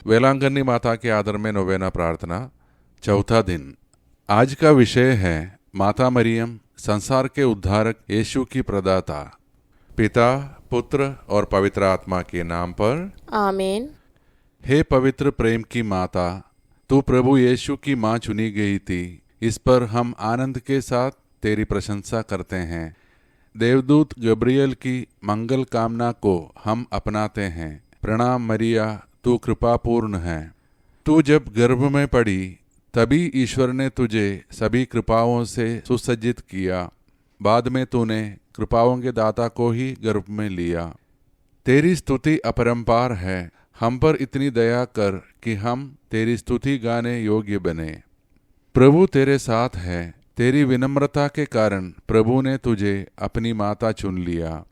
वेलांगनी माता के आदर में नोवेना प्रार्थना, चौथा दिन। आज का विषय है माता मरियम, संसार के उद्धारक यीशु की प्रदाता। पिता, पुत्र और पवित्र आत्मा के नाम पर आमीन। हे पवित्र प्रेम की माता, तू प्रभु यीशु की माँ चुनी गई थी। इस पर हम आनंद के साथ तेरी प्रशंसा करते हैं। देवदूत गब्रियल की मंगल कामना को हम अपनाते हैं। प्रणाम मरिया, तू कृपापूर्ण है। तू जब गर्भ में पड़ी तभी ईश्वर ने तुझे सभी कृपाओं से सुसज्जित किया। बाद में तूने कृपाओं के दाता को ही गर्भ में लिया। तेरी स्तुति अपरंपार है। हम पर इतनी दया कर कि हम तेरी स्तुति गाने योग्य बने। प्रभु तेरे साथ है। तेरी विनम्रता के कारण प्रभु ने तुझे अपनी माता चुन लिया।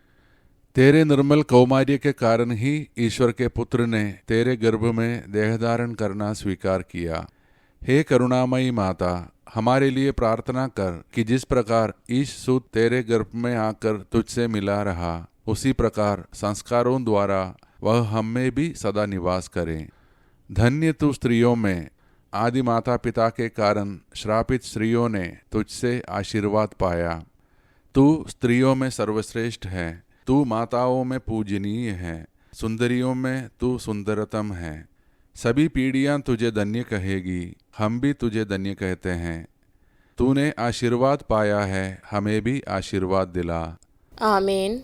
तेरे निर्मल कौमार्य के कारण ही ईश्वर के पुत्र ने तेरे गर्भ में देहधारण करना स्वीकार किया। हे करुणामयी माता, हमारे लिए प्रार्थना कर कि जिस प्रकार ईश सूत तेरे गर्भ में आकर तुझसे मिला रहा, उसी प्रकार संस्कारों द्वारा वह हम में भी सदा निवास करे। धन्य तू स्त्रियों में, आदि माता पिता के कारण श्रापित स्त्रियों ने तुझसे आशीर्वाद पाया। तू स्त्रियों में सर्वश्रेष्ठ है। तू माताओं में पूजनीय है। सुंदरियों में तू सुंदरतम है। सभी पीढ़ियां तुझे धन्य कहेगी। हम भी तुझे धन्य कहते हैं। तूने आशीर्वाद पाया है, हमें भी आशीर्वाद दिला। आमीन।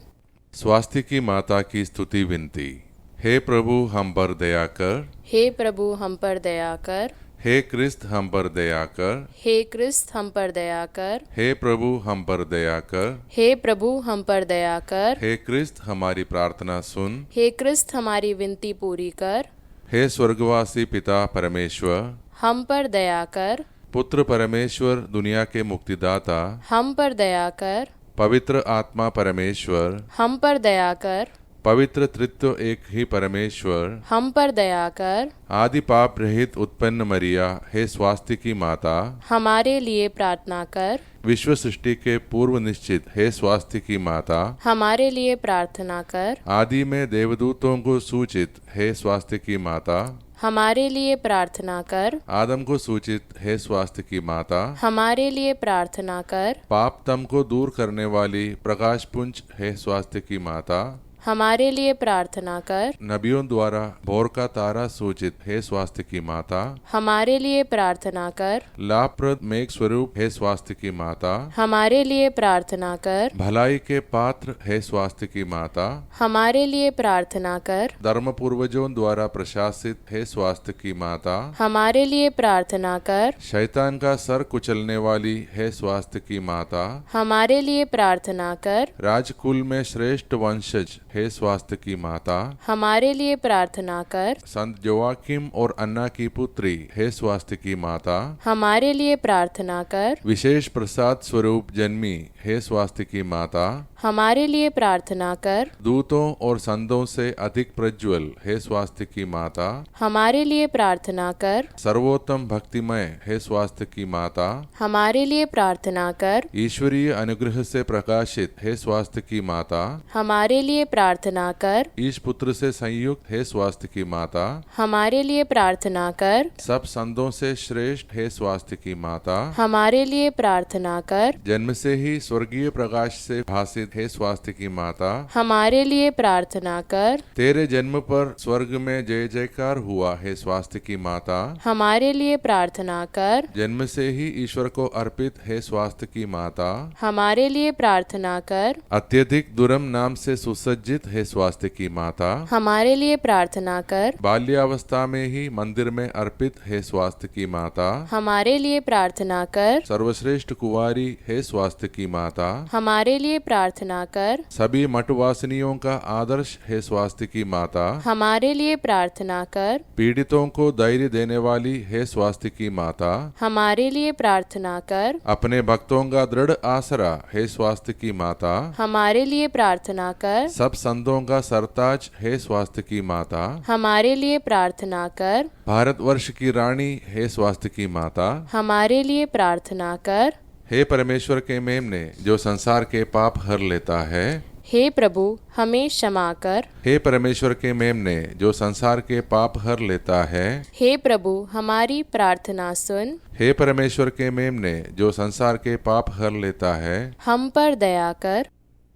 स्वास्थ्य की माता की स्तुति विनती। हे प्रभु हम पर दया कर। हे प्रभु हम पर दया कर। हे क्रिस्त हम पर दया कर। हे क्रिस्त हम पर दया कर। हे प्रभु हम पर दया कर। हे प्रभु हम पर दया कर। हे क्रिस्त हमारी प्रार्थना सुन। हे क्रिस्त हमारी विनती पूरी कर। हे स्वर्गवासी पिता परमेश्वर, हम पर दया कर। पुत्र परमेश्वर दुनिया के मुक्तिदाता, हम पर दया कर। पवित्र आत्मा परमेश्वर, हम पर दया कर। पवित्र तृत्व एक ही परमेश्वर, हम पर दया कर। आदि पाप रहित उत्पन्न मरिया, हे स्वास्थ्य की माता, हमारे लिए प्रार्थना कर। विश्व सृष्टि के पूर्व निश्चित, हे स्वास्थ्य की माता, हमारे लिए प्रार्थना कर। आदि में देवदूतों को सूचित, हे स्वास्थ्य की माता, हमारे लिए प्रार्थना कर। आदम को सूचित, हे स्वास्थ्य की माता, हमारे लिए प्रार्थना कर। पाप तम को दूर करने वाली प्रकाश पुंज, हे स्वास्थ्य की माता, हमारे लिए प्रार्थना कर। नबियों द्वारा भोर का तारा सूचित, हे स्वास्थ्य की माता, हमारे लिए प्रार्थना कर। लाभप्रद मेघ स्वरूप, हे स्वास्थ्य की माता, हमारे लिए प्रार्थना कर। भलाई के पात्र, हे स्वास्थ्य की माता, हमारे लिए प्रार्थना कर। धर्म पूर्वजों द्वारा प्रशासित, हे स्वास्थ्य की माता, हमारे लिए प्रार्थना कर। शैतान का सर कुचलने वाली, हे स्वास्थ्य की माता, हमारे लिए प्रार्थना कर। राजकुल में श्रेष्ठ वंशज, हे स्वास्थ्य की माता, हमारे लिए प्रार्थना कर। संत जोआकिम और अन्ना की पुत्री, हे स्वास्थ्य की माता, हमारे लिए प्रार्थना कर। विशेष प्रसाद स्वरूप जन्मी, हे स्वास्थ्य की माता, हमारे लिए प्रार्थना कर। दूतों और संतों से अधिक प्रज्वल, हे स्वास्थ्य की माता, हमारे लिए प्रार्थना कर। सर्वोत्तम भक्तिमय, हे स्वास्थ्य की माता, हमारे लिए प्रार्थना कर। ईश्वरीय अनुग्रह से प्रकाशित, हे स्वास्थ्य की माता, हमारे लिए प्रार्थना कर। ईश पुत्र से संयुक्त, हे स्वास्थ्य की माता, हमारे लिए प्रार्थना कर। सब संतों से श्रेष्ठ, हे स्वास्थ्य की माता, हमारे लिए प्रार्थना कर। जन्म से ही स्वर्गीय प्रकाश से भासित, हे स्वास्थ्य की माता, हमारे लिए प्रार्थना कर। तेरे जन्म पर स्वर्ग में जय जयकार हुआ, हे स्वास्थ्य की माता, हमारे लिए प्रार्थना कर। जन्म से ही ईश्वर को अर्पित, हे स्वास्थ्य की माता, हमारे लिए प्रार्थना कर। अत्यधिक दुरम नाम से सुसज्जित, हे स्वास्थ्य की माता, हमारे लिए प्रार्थना कर। बाल्यावस्था में ही मंदिर में अर्पित, हे स्वास्थ्य की माता, हमारे लिए प्रार्थना कर। सर्वश्रेष्ठ कुंवारी, हे स्वास्थ्य की माता, हमारे लिए प्रार्थना कर। सभी मठवासिनियों का आदर्श, हे स्वास्थ्य की माता, हमारे लिए प्रार्थना कर। पीड़ितों को धैर्य देने वाली, हे स्वास्थ्य की माता, हमारे लिए प्रार्थना कर। अपने भक्तों का दृढ़ आसरा, हे स्वास्थ्य की माता, हमारे लिए प्रार्थना कर। सब संतों का सरताज, हे स्वास्थ्य की माता, हमारे लिए प्रार्थना कर। भारतवर्ष की रानी, हे स्वास्थ्य की माता, हमारे लिए प्रार्थना कर। हे परमेश्वर के मेमने, जो संसार के पाप हर लेता है, हे प्रभु हमें क्षमा कर। हे परमेश्वर के मेमने जो संसार के पाप हर लेता है, हे प्रभु हमारी प्रार्थना सुन। हे परमेश्वर के मेमने जो संसार के पाप हर लेता है, हम पर दया कर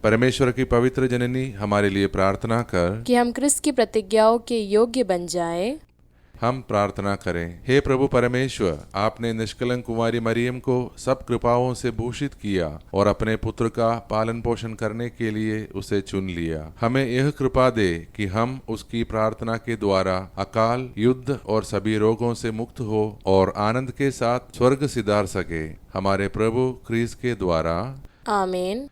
परमेश्वर की पवित्र जननी हमारे लिए प्रार्थना कर कि हम क्रिस्त की प्रतिज्ञाओं के योग्य बन जाएं। हम प्रार्थना करें। हे प्रभु परमेश्वर, आपने निष्कलंक कुमारी मरियम को सब कृपाओं से भूषित किया और अपने पुत्र का पालन पोषण करने के लिए उसे चुन लिया। हमें यह कृपा दे कि हम उसकी प्रार्थना के द्वारा अकाल, युद्ध और सभी रोगों से मुक्त हो और आनंद के साथ स्वर्ग सिधार सके, हमारे प्रभु क्रिस्त के द्वारा। आमीन।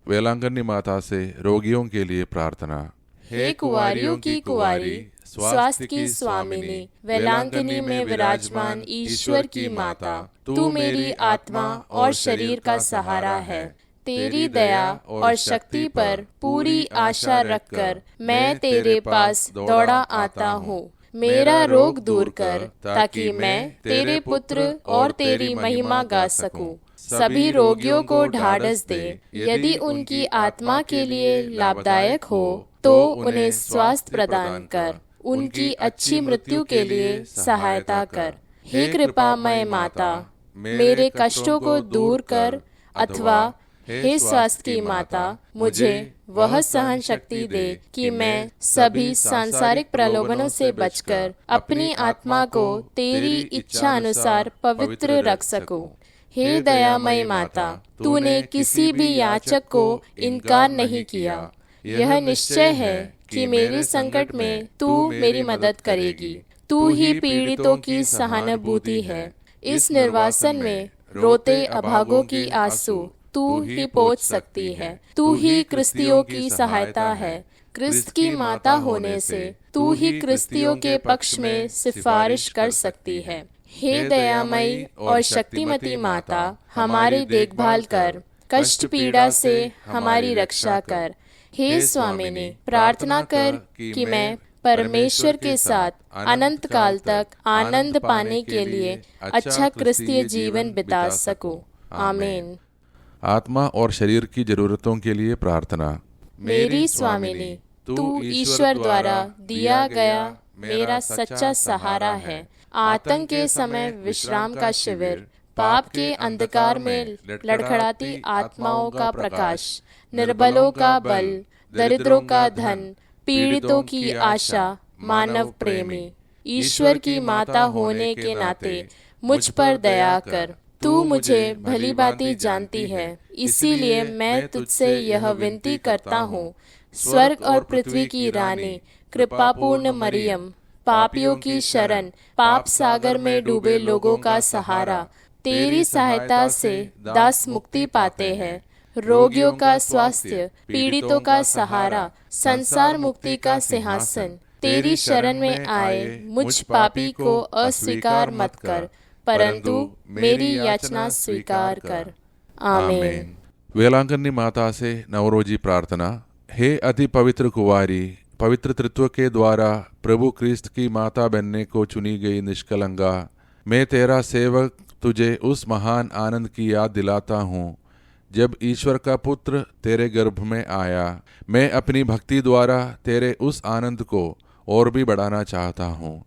वेलांगनी माता से रोगियों के लिए प्रार्थना। हे कुंवारियों की कुंवारी, स्वास्थ्य की स्वामिनी, वेलांगनी में विराजमान ईश्वर की माता, तू मेरी आत्मा और शरीर का सहारा है। तेरी दया और शक्ति पर पूरी आशा रखकर मैं तेरे पास दौड़ा आता हूँ। मेरा रोग दूर कर ताकि मैं तेरे पुत्र और तेरी महिमा गा सकूं। सभी रोगियों को ढाढ़स दे, यदि उनकी आत्मा के लिए लाभदायक हो तो उन्हें स्वास्थ्य प्रदान कर। उनकी अच्छी मृत्यु के लिए सहायता कर। हे कृपामय माता, मेरे कष्टों को दूर कर, अथवा हे स्वास्थ्य की माता, मुझे वह सहन शक्ति दे कि मैं सभी सांसारिक प्रलोभनों से बचकर अपनी आत्मा को तेरी इच्छा अनुसार पवित्र रख सकूं। हे दयामय माता, तूने किसी भी याचक को इनकार नहीं किया। यह निश्चय है कि मेरे संकट में तू मेरी मदद करेगी। तू ही पीड़ितों की सहानुभूति है। इस निर्वासन में रोते अभागों की आंसू तू ही पोंछ सकती है। तू ही क्रिस्तियों की सहायता है। क्रिस्त की माता होने से तू ही क्रिस्तियों के पक्ष में सिफारिश कर सकती है। हे दयामयी और शक्तिमती माता, हमारी देखभाल कर, कष्ट पीड़ा से हमारी रक्षा कर। हे स्वामिनी, प्रार्थना कर कि मैं परमेश्वर के साथ अनंत काल तक आनंद पाने के लिए अच्छा क्रिस्तीय जीवन बिता सकूं। आमीन। आत्मा और शरीर की जरूरतों के लिए प्रार्थना। मेरी स्वामिनी, तू ईश्वर द्वारा दिया गया मेरा सच्चा सहारा है। आतंक के समय विश्राम का शिविर, पाप के अंधकार में लड़खड़ाती आत्माओं का प्रकाश, निर्बलों का बल, दरिद्रों का धन, पीड़ितों की आशा, मानव प्रेमी। ईश्वर की माता होने के नाते मुझ पर दया कर। तू मुझे भली भांति जानती है, इसीलिए मैं तुझसे यह विनती करता हूँ। स्वर्ग और पृथ्वी की रानी, कृपापूर्ण मरियम, पापियों की शरण, पाप सागर में डूबे लोगों का सहारा, तेरी सहायता से दास मुक्ति पाते हैं। रोगियों का स्वास्थ्य, पीड़ितों का सहारा, संसार मुक्ति का सिंहासन, तेरी शरण में आए मुझ पापी को अस्वीकार मत कर, परंतु मेरी याचना स्वीकार कर। आमीन। वेलांगनी माता से नवरोजी प्रार्थना। हे अति पवित्र कुंवारी, पवित्र तृत्व के द्वारा प्रभु क्रिस्त की माता बनने को चुनी गई निष्कलंगा, मैं तेरा सेवक तुझे उस महान आनंद की याद दिलाता हूँ जब ईश्वर का पुत्र तेरे गर्भ में आया। मैं अपनी भक्ति द्वारा तेरे उस आनंद को और भी बढ़ाना चाहता हूँ।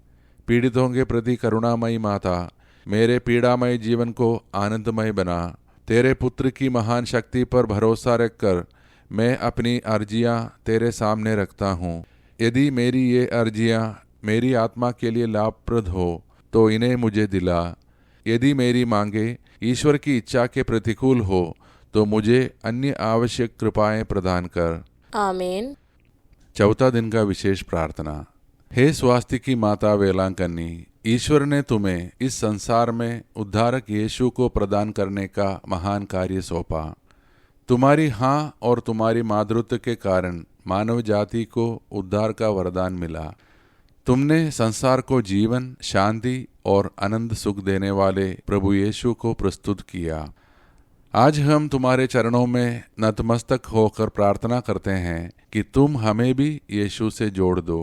पीड़ितों के प्रति करुणामयी माता, मेरे पीड़ामय जीवन को आनंदमय बना। तेरे पुत्र की महान शक्ति पर भरोसा रखकर मैं अपनी अर्जियां तेरे सामने रखता हूँ। यदि मेरी ये अर्जियां मेरी आत्मा के लिए लाभप्रद हो तो इन्हें मुझे दिला। यदि मेरी मांगे ईश्वर की इच्छा के प्रतिकूल हो तो मुझे अन्य आवश्यक कृपाएं प्रदान कर। आमीन। चौथा दिन का विशेष प्रार्थना। हे स्वास्थ्य की माता वेलांकनी, ईश्वर ने तुम्हें इस संसार में उद्धारक यीशु को प्रदान करने का महान कार्य सौंपा। तुम्हारी हाँ और तुम्हारी मातृत्व के कारण मानव जाति को उद्धार का वरदान मिला। तुमने संसार को जीवन, शांति और आनंद सुख देने वाले प्रभु यीशु को प्रस्तुत किया। आज हम तुम्हारे चरणों में नतमस्तक होकर प्रार्थना करते हैं कि तुम हमें भी यीशु से जोड़ दो।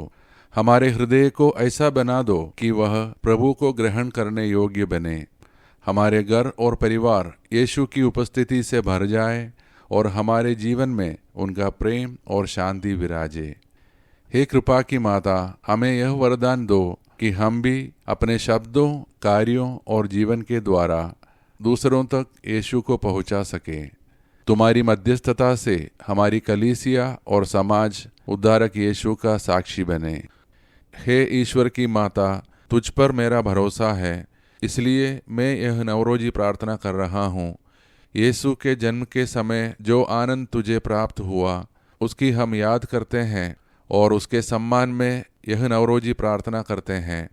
हमारे हृदय को ऐसा बना दो कि वह प्रभु को ग्रहण करने योग्य बने। हमारे घर और परिवार यीशु की उपस्थिति से भर जाए और हमारे जीवन में उनका प्रेम और शांति विराजे। हे कृपा की माता, हमें यह वरदान दो कि हम भी अपने शब्दों, कार्यों और जीवन के द्वारा दूसरों तक यीशु को पहुंचा सकें। तुम्हारी मध्यस्थता से हमारी कलीसिया और समाज उद्धारक यीशु का साक्षी बने। हे ईश्वर की माता, तुझ पर मेरा भरोसा है, इसलिए मैं यह नवरोजी प्रार्थना कर रहा हूँ। यीशु के जन्म के समय जो आनंद तुझे प्राप्त हुआ, उसकी हम याद करते हैं और उसके सम्मान में यह नवरोजी प्रार्थना करते हैं।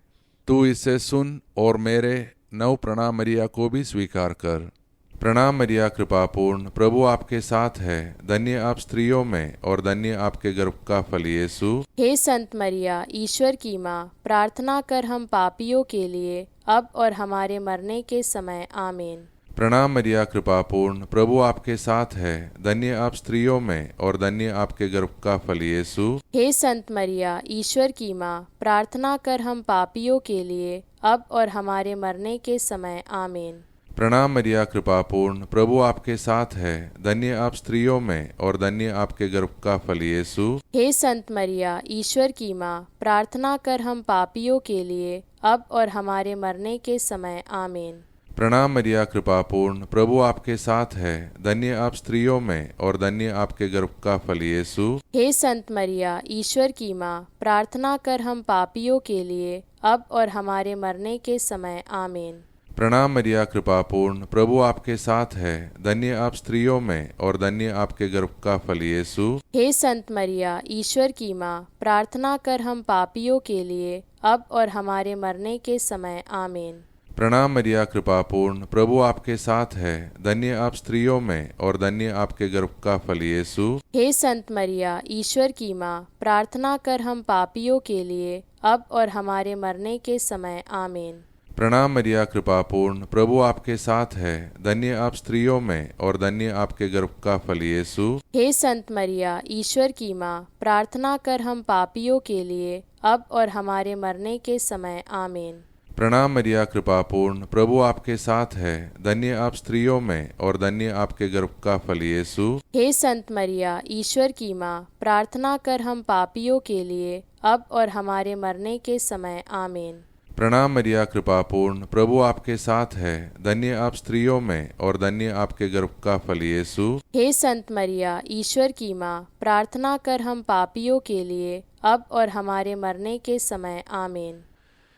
तू इसे सुन और मेरे नव प्रणाम मरिया को भी स्वीकार कर। प्रणाम मरिया, कृपापूर्ण, प्रभु आपके साथ है। धन्य आप स्त्रियों में और धन्य आपके गर्भ का फल यीशु। हे संत मरिया, ईश्वर की माँ, प्रार्थना कर हम पापियों के लिए अब और हमारे मरने के समय। आमीन। प्रणाम मरिया, कृपापूर्ण, प्रभु आपके साथ है। धन्य आप स्त्रियों में और धन्य आपके गर्भ का फल यीशु। हे संत मरिया, ईश्वर की माँ, प्रार्थना कर हम पापियों के लिए अब और हमारे मरने के समय। आमीन। प्रणाम मरिया, कृपापूर्ण, प्रभु आपके साथ है। धन्य आप स्त्रियों में और धन्य आपके गर्भ का फल यीशु। हे संत मरिया, ईश्वर की माँ, प्रार्थना कर हम पापियों के लिए अब और हमारे मरने के समय। आमीन। प्रणाम मरिया, कृपापूर्ण, प्रभु आपके साथ है। धन्य आप स्त्रियों में और धन्य आपके गर्भ का फल यीशु। हे संत मरिया, ईश्वर की माँ, प्रार्थना कर हम पापियों के लिए अब और हमारे मरने के समय। आमीन। प्रणाम मरिया, कृपापूर्ण, प्रभु आपके साथ है। धन्य आप स्त्रियों में और धन्य आपके गर्भ का फल यीशु। हे संत मरिया, ईश्वर की माँ, प्रार्थना कर हम पापियों के लिए अब और हमारे मरने के समय। आमीन। प्रणाम मरिया, कृपापूर्ण, प्रभु आपके साथ है। धन्य आप स्त्रियों में और धन्य आपके गर्भ का फल यीशु। हे संत मरिया, ईश्वर की माँ, प्रार्थना कर हम पापियों के लिए अब और हमारे मरने के समय। आमीन। प्रणाम मरिया, कृपापूर्ण, प्रभु आपके साथ है। धन्य आप स्त्रियों में और धन्य आपके गर्भ का फल यीशु। हे संत मरिया, ईश्वर की माँ, प्रार्थना कर हम पापियों के लिए अब और हमारे मरने के समय। आमीन। प्रणाम मरिया, कृपापूर्ण, प्रभु आपके साथ है। धन्य आप स्त्रियों में और धन्य आपके गर्भ का फल यीशु। हे संत मरिया, ईश्वर की माँ, प्रार्थना कर हम पापियों के लिए अब और हमारे मरने के समय। आमीन। प्रणाम मरिया, कृपापूर्ण, प्रभु आपके साथ है। धन्य आप स्त्रियों में और धन्य आपके गर्भ का फल यीशु। हे संत मरिया, ईश्वर की माँ, प्रार्थना कर हम पापियों के लिए अब और हमारे मरने के समय। आमीन।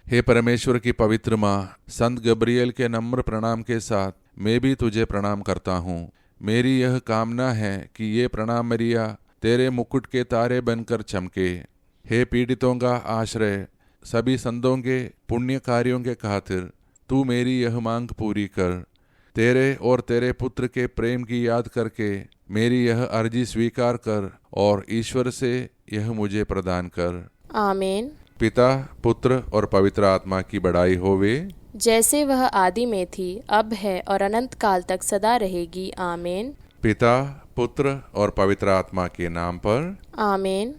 हे परमेश्वर की पवित्र माँ, संत गब्रियल के नम्र प्रणाम के साथ मैं भी तुझे प्रणाम करता हूँ। मेरी यह कामना है कि ये प्रणाम मरिया तेरे मुकुट के तारे बनकर चमके। हे पीड़ितों का आश्रय, सभी संतों के पुण्य कार्यों के खातिर तू मेरी यह मांग पूरी कर। तेरे और तेरे पुत्र के प्रेम की याद करके मेरी यह अर्जी स्वीकार कर और ईश्वर से यह मुझे प्रदान कर। आमीन। पिता, पुत्र और पवित्र आत्मा की बड़ाई होवे, जैसे वह आदि में थी, अब है और अनंत काल तक सदा रहेगी। आमीन। पिता, पुत्र और पवित्र आत्मा के नाम पर। आमीन।